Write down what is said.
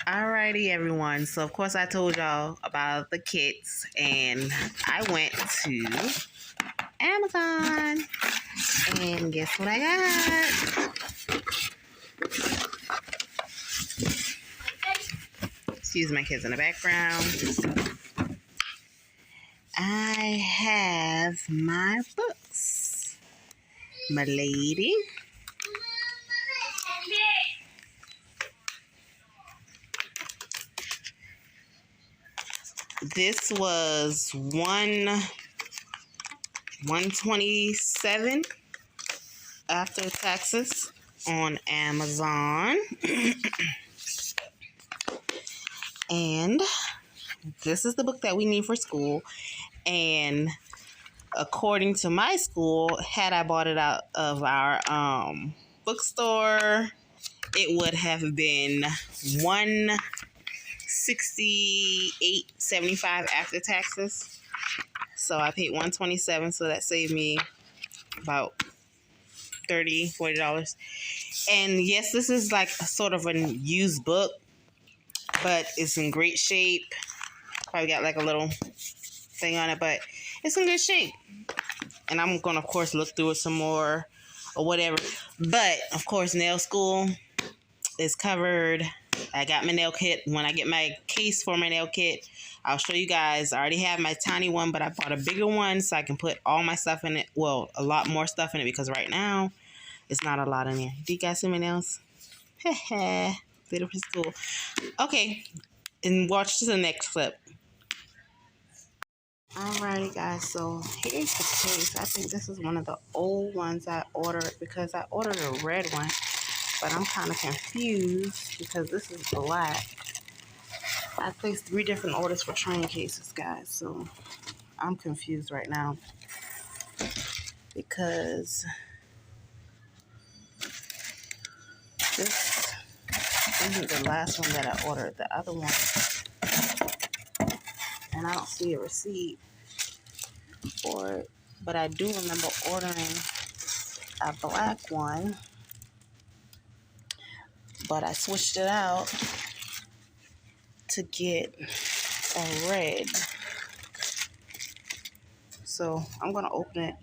Alrighty, everyone. So, of course, I told y'all about the kits, and I went to Amazon, and guess what I got? Excuse my kids in the background. I have my books, my lady. This was $127 after taxes on Amazon. And this is the book that we need for school. And according to my school, had I bought it out of our bookstore, it would have been $168.75 after taxes. So I paid $127, so that saved me about $30-$40. And yes, this is like a sort of a used book, but it's in great shape. Probably got like a little thing on it, but it's in good shape. And I'm gonna, of course, look through it some more or whatever. But of course, nail school is covered. I got my nail kit. When I get my case for my nail kit, I'll show you guys. I already have my tiny one, but I bought a bigger one so I can put all my stuff in it. Well, a lot more stuff in it, because right now it's not a lot in there. Do you guys see my nails? Heh. Beautiful school. Okay, and watch the next clip. Alrighty, guys, so here's the case. I think this is one of the old ones I ordered, because I ordered a red one, but I'm kind of confused because this is black. I placed 3 different orders for train cases, guys, so I'm confused right now because this isn't the last one that I ordered. The other one, and I don't see a receipt for it, but I do remember ordering a black one, but I switched it out to get a red. So I'm gonna open it